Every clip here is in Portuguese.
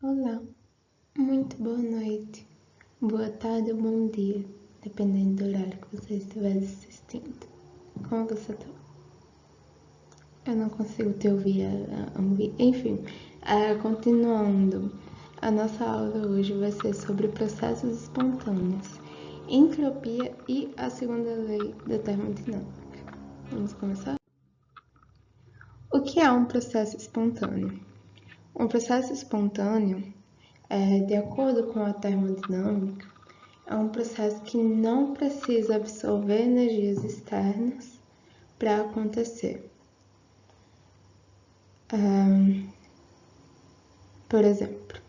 Olá, muito boa noite, boa tarde ou bom dia, dependendo do horário que você estiver assistindo. Como você tá? Eu não consigo te ouvir, enfim. Continuando, a nossa aula hoje vai ser sobre processos espontâneos, entropia e a segunda lei da termodinâmica. Vamos começar? O que é um processo espontâneo? Um processo espontâneo, de acordo com a termodinâmica, é um processo que não precisa absorver energias externas para acontecer. Por exemplo,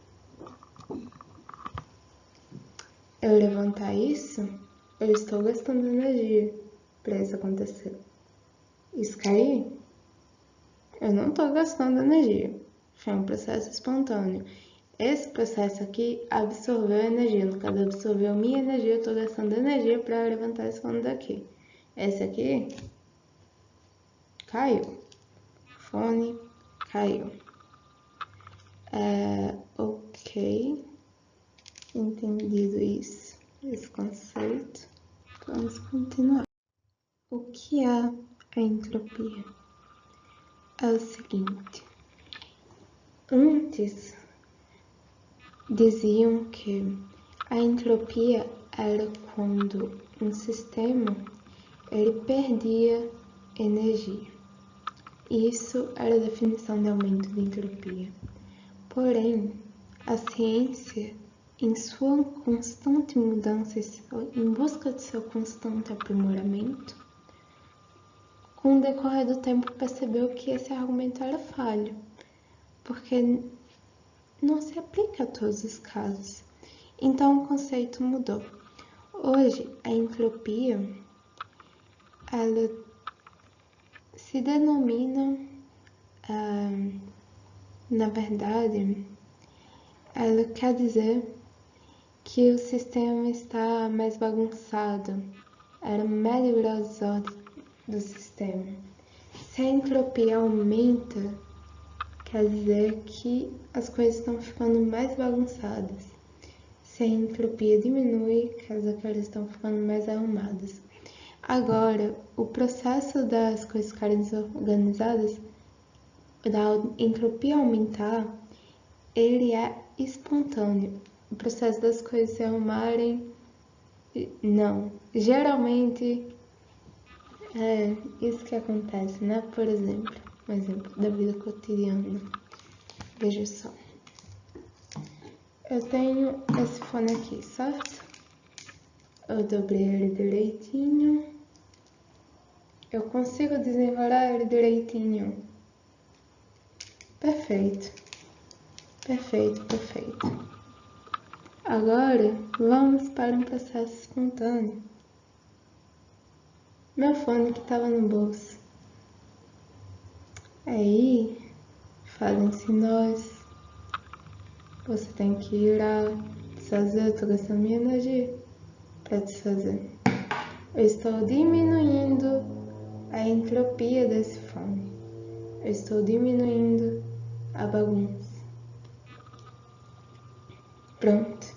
eu levantar isso, eu estou gastando energia para isso acontecer. Isso cair, eu não estou gastando energia. É um processo espontâneo. Esse processo aqui absorveu energia. No caso, absorveu minha energia, eu estou gastando energia para levantar esse fone daqui. Esse aqui caiu. Fone caiu. Ok. Entendido isso, esse conceito, vamos continuar. O que é a entropia? É o seguinte, antes diziam que a entropia era quando um sistema ele perdia energia. Isso era a definição de aumento de entropia. Porém, a ciência, em sua constante mudança, em busca de seu constante aprimoramento, com o decorrer do tempo percebeu que esse argumento era falho, porque não se aplica a todos os casos. Então o conceito mudou. Hoje, a entropia, ela se denomina, na verdade, ela quer dizer que o sistema está mais bagunçado, era médio grau de desordem do sistema. Se a entropia aumenta, quer dizer que as coisas estão ficando mais bagunçadas. Se a entropia diminui, quer dizer que elas estão ficando mais arrumadas. Agora, o processo das coisas ficarem desorganizadas, da entropia aumentar, ele é espontâneo. O processo das coisas se arrumarem, não. Geralmente é isso que acontece, né? Por exemplo, um exemplo da vida cotidiana. Veja só. Eu tenho esse fone aqui, certo? Eu dobrei ele direitinho. Eu consigo desenrolar ele direitinho. Perfeito. Perfeito, perfeito. Agora, vamos para um processo espontâneo. Meu fone que estava no bolso. Aí, fazem-se nós. Você tem que ir a desfazer, eu tô gastando minha energia para desfazer. Eu estou diminuindo a entropia desse fone. Eu estou diminuindo a bagunça. Pronto.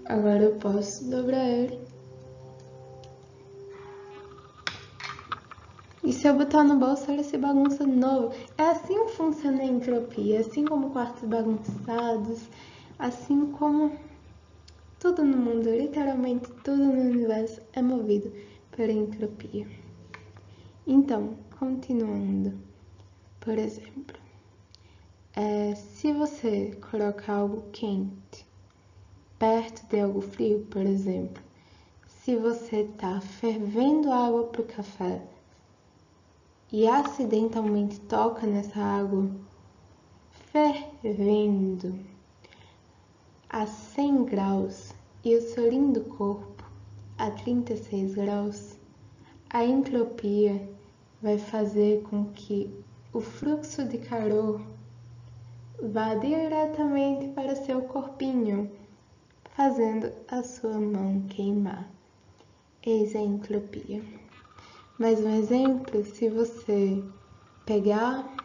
Agora eu posso dobrar ele. E se eu botar no bolso, ele se bagunça de novo. É assim que funciona a entropia. Assim como quartos bagunçados. Assim como tudo no mundo, literalmente tudo no universo é movido pela entropia. Então, continuando. Por exemplo, se você colocar algo quente perto de algo frio, por exemplo, se você está fervendo água para o café e acidentalmente toca nessa água fervendo a 100 graus e o seu lindo corpo a 36 graus, a entropia vai fazer com que o fluxo de calor vá diretamente para seu corpinho, fazendo a sua mão queimar. Eis a entropia. Mais um exemplo, se você pegar,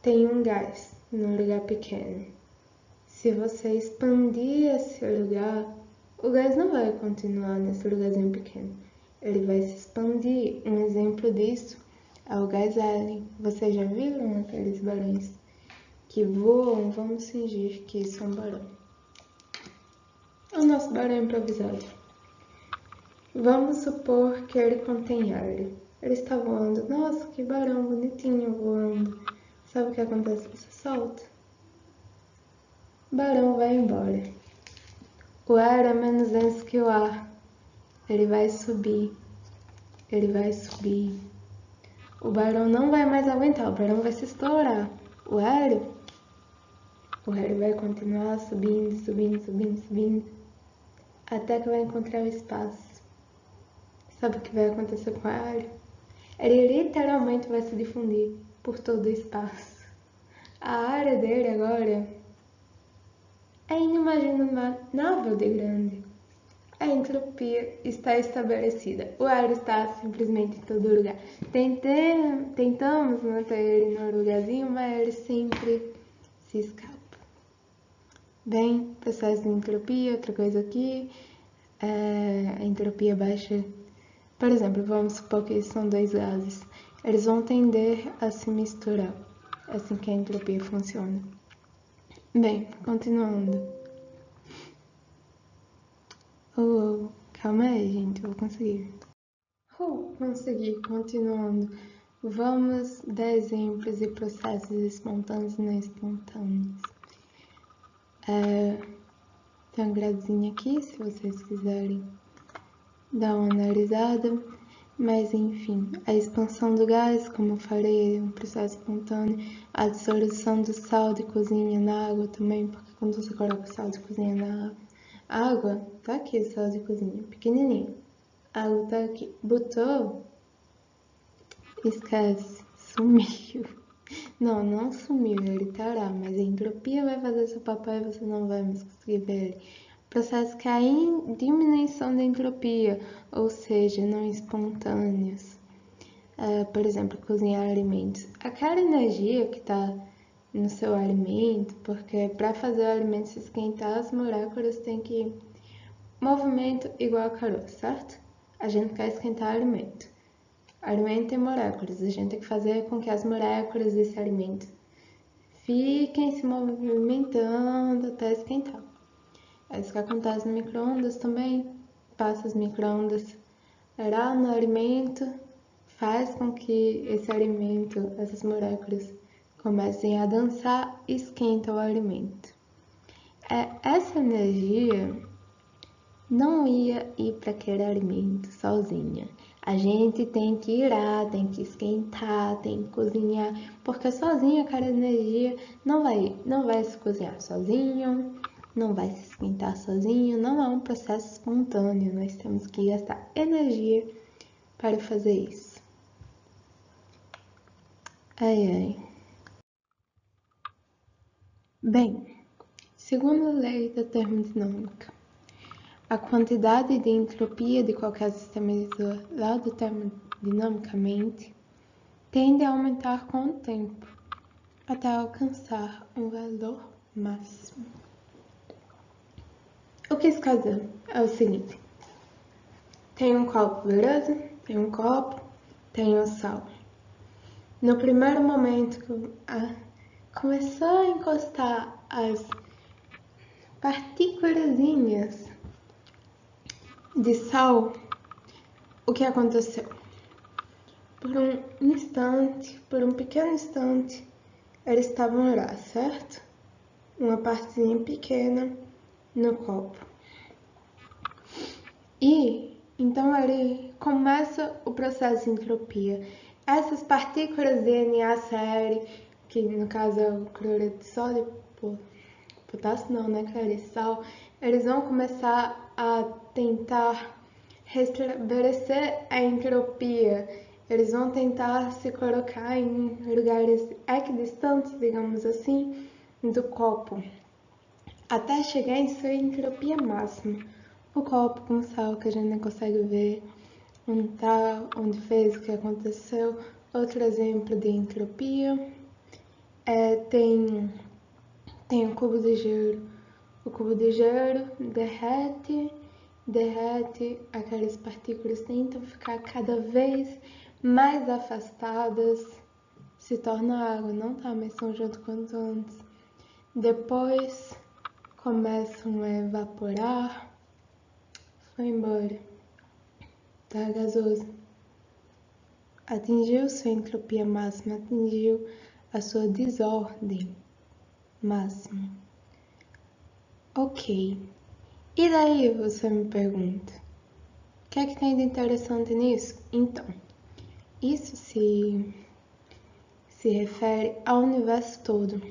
tem um gás num lugar pequeno. Se você expandir esse lugar, o gás não vai continuar nesse lugarzinho pequeno. Ele vai se expandir. Um exemplo disso é o gás hélio. Vocês já viram aqueles balões que voam? Vamos fingir que isso é um balão. O nosso balão improvisado. Vamos supor que ele contém hélio. Ele está voando. Nossa, que balão bonitinho voando. Sabe o que acontece? Você solta. O balão vai embora. O ar é menos denso que o ar. Ele vai subir. Ele vai subir. O balão não vai mais aguentar. O balão vai se estourar. O hélio vai continuar subindo, subindo, subindo, subindo. Até que vai encontrar o espaço. Sabe o que vai acontecer com o hélio? Ele literalmente vai se difundir por todo o espaço. A área dele agora é inimaginável de grande. A entropia está estabelecida. O ar está simplesmente em todo lugar. Tentamos manter ele no lugarzinho, mas ele sempre se escapa. Bem, processo de entropia, outra coisa aqui. A entropia baixa. Por exemplo, vamos supor que são dois gases. Eles vão tender a se misturar. É assim que a entropia funciona. Bem, continuando. Calma aí, gente, eu vou conseguir. Consegui, continuando. Vamos dar exemplos de processos espontâneos e não espontâneos. Tem um gradezinho aqui, se vocês quiserem dar uma analisada. Mas enfim, a expansão do gás, como eu falei, é um processo espontâneo. A dissolução do sal de cozinha na água também, porque quando você coloca o sal de cozinha na água, tá aqui o sal de cozinha, pequenininho. A água tá aqui. Botou, esquece, sumiu. Não sumiu, ele tá lá, mas a entropia vai fazer seu papel e você não vai mais conseguir ver ele. Processos que há diminuição da entropia, ou seja, não espontâneos. Por exemplo, cozinhar alimentos. Aquela energia que está no seu alimento, porque para fazer o alimento se esquentar, as moléculas têm que movimento igual a calor, certo? A gente quer esquentar alimento. Alimento tem moléculas, a gente tem que fazer com que as moléculas desse alimento fiquem se movimentando até esquentar. É isso que acontece no micro-ondas também. Passa as micro-ondas lá no alimento, faz com que esse alimento, essas moléculas, comecem a dançar e esquenta o alimento. Essa energia não ia ir para aquele alimento sozinha. A gente tem que ir lá, tem que esquentar, tem que cozinhar, porque sozinha aquela energia não vai se cozinhar sozinho, não vai se esquentar sozinho, não é um processo espontâneo, nós temos que gastar energia para fazer isso. Bem, segundo a lei da termodinâmica, a quantidade de entropia de qualquer sistema isolado termodinamicamente tende a aumentar com o tempo, até alcançar um valor máximo. O que isso quer dizer? É o seguinte: tem um copo, beleza? Tem um copo, tem o sal. No primeiro momento que começou a encostar as partículazinhas de sal, o que aconteceu? Por um pequeno instante, eles estavam lá, certo? Uma partezinha pequena no copo. E então ele começa o processo de entropia. Essas partículas de NaCl, que no caso é o cloreto de sódio, potássio não, né, sal, eles vão começar a tentar restabelecer a entropia. Eles vão tentar se colocar em lugares equidistantes, digamos assim, do copo, até chegar em sua entropia máxima. O copo com sal que a gente não consegue ver onde tá, onde fez, o que aconteceu. Outro exemplo de entropia tem tem o cubo de gelo. O cubo de gelo derrete, aquelas partículas tentam ficar cada vez mais afastadas, se torna água, não tá mais tão junto quanto antes. Depois começam a evaporar, foi embora, tá gasoso. Atingiu sua entropia máxima, atingiu a sua desordem máxima. Ok. E daí você me pergunta, o que é que tem de interessante nisso? Então, isso se refere ao universo todo.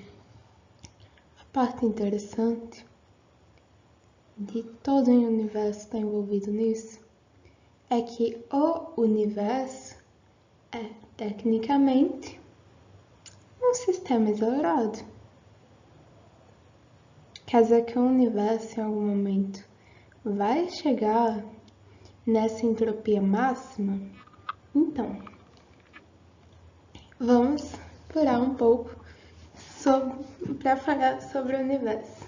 A parte interessante de todo o universo estar envolvido nisso é que o universo é, tecnicamente, um sistema isolado. Quer dizer que o universo, em algum momento, vai chegar nessa entropia máxima? Então, vamos pular um pouco para falar sobre o universo.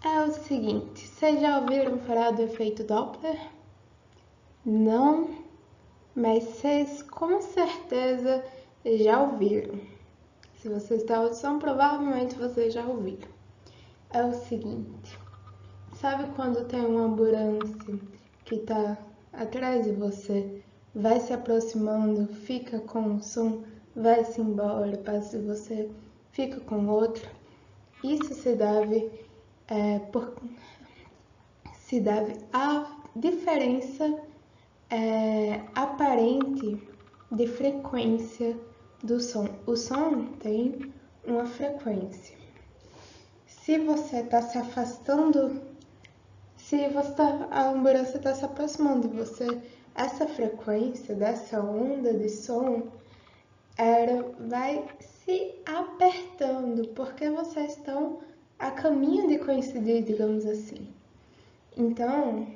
É o seguinte, vocês já ouviram falar do efeito Doppler? Não, mas vocês com certeza já ouviram. Se vocês têm audição, provavelmente vocês já ouviram. É o seguinte, sabe quando tem uma ambulância que está atrás de você, vai se aproximando, fica com o som, vai-se embora, passa de você, fica com outro? Isso se deve à diferença aparente de frequência do som. O som tem uma frequência. Se você está se afastando, a ambulância está se aproximando de você, essa frequência dessa onda de som vai se apertando, porque vocês estão a caminho de coincidir, digamos assim. Então,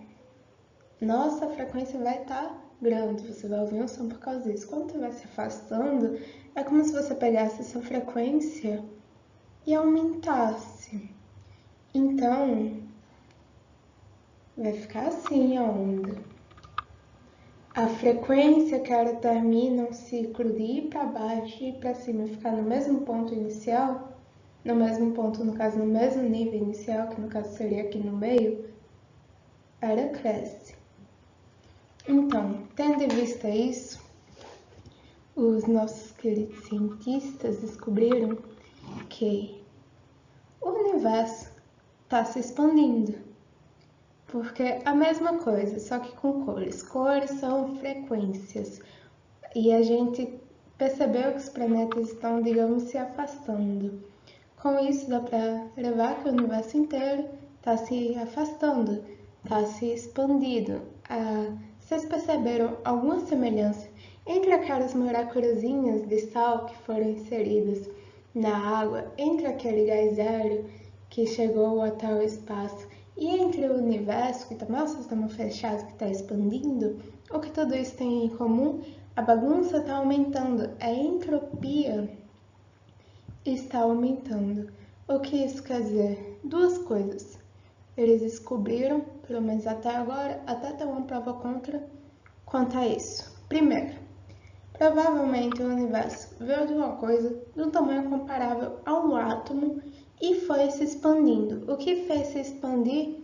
nossa frequência vai estar grande, você vai ouvir um som por causa disso. Quando você vai se afastando, é como se você pegasse essa frequência e aumentasse. Então, vai ficar assim a onda. A frequência que ela termina um ciclo de ir para baixo e ir para cima e ficar no mesmo ponto inicial, no mesmo ponto, no caso, no mesmo nível inicial, que no caso seria aqui no meio, ela cresce. Então, tendo em vista isso, os nossos queridos cientistas descobriram que o universo está se expandindo. Porque a mesma coisa, só que com cores. Cores são frequências. E a gente percebeu que os planetas estão, digamos, se afastando. Com isso, dá para levar que o universo inteiro está se afastando, está se expandindo. Vocês perceberam alguma semelhança entre aquelas moléculazinhas de sal que foram inseridas na água, entre aquele gás hélio que chegou até o espaço e entre o universo, que está nosso sistema fechado, que está expandindo? O que tudo isso tem em comum? A bagunça está aumentando, a entropia está aumentando. O que isso quer dizer? Duas coisas. Eles descobriram, pelo menos até agora, até ter uma prova quanto a isso. Primeiro, provavelmente o universo veio de uma coisa de um tamanho comparável a um átomo e foi se expandindo. O que fez se expandir,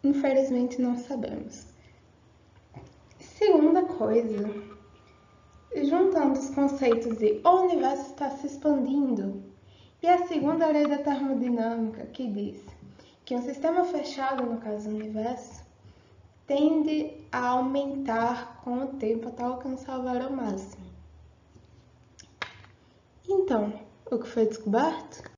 infelizmente não sabemos. Segunda coisa, juntando os conceitos de o universo está se expandindo e a segunda lei da termodinâmica, que diz que um sistema fechado, no caso do universo, tende a aumentar com o tempo até alcançar o valor máximo. Então, o que foi descoberto?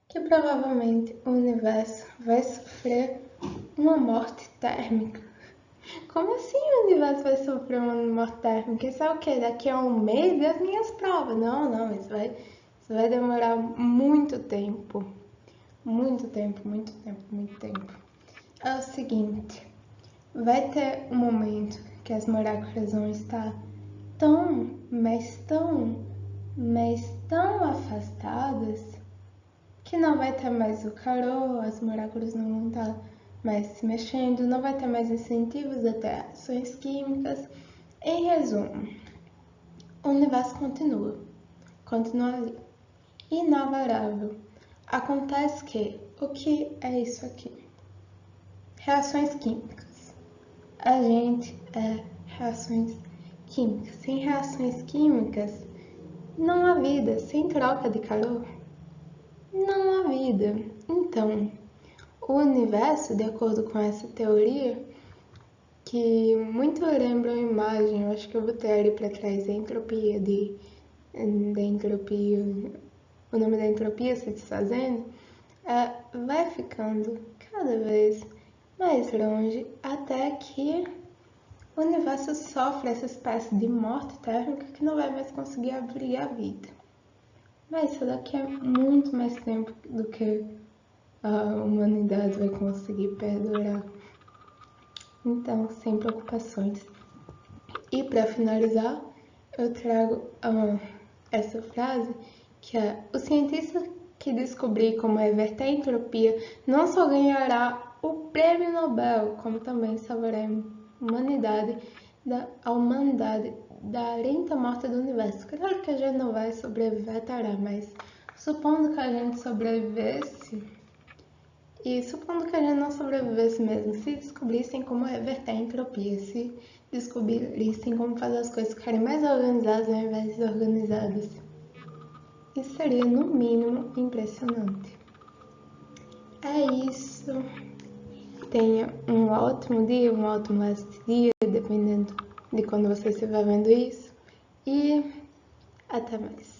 Que provavelmente o universo vai sofrer uma morte térmica. Como assim o universo vai sofrer uma morte térmica? Isso é o quê? Daqui a um mês? E as minhas provas? Não, isso vai demorar muito tempo. Muito tempo. É o seguinte, vai ter um momento que as moléculas vão estar tão afastadas que não vai ter mais o calor, as moléculas não vão estar mais se mexendo, não vai ter mais incentivos a ter ações químicas. Em resumo, o universo continua ali, inalterável. Acontece que, o que é isso aqui? Reações químicas. A gente é reações químicas. Sem reações químicas, não há vida. Sem troca de calor, não há vida. Então, o universo, de acordo com essa teoria, que muito lembra uma imagem, eu acho que eu botei ali para trás, a entropia da entropia, o nome da entropia se desfazendo, vai ficando cada vez mais longe até que o universo sofre essa espécie de morte térmica que não vai mais conseguir abrigar a vida. Mas isso daqui é muito mais tempo do que a humanidade vai conseguir perdurar. Então, sem preocupações. E para finalizar, eu trago essa frase que é: o cientista que descobrir como reverter a entropia não só ganhará o prêmio Nobel, como também salvará a humanidade da lenta morte do universo. Claro que a gente não vai sobreviver, tará, mas supondo que a gente sobrevivesse, e supondo que a gente não sobrevivesse mesmo, se descobrissem como reverter a entropia, se descobrissem como fazer as coisas ficarem mais organizadas ao invés de desorganizadas, isso seria, no mínimo, impressionante. É isso. Tenha um ótimo dia, um ótimo resto de dia, dependendo de quando você estiver vendo isso. E até mais.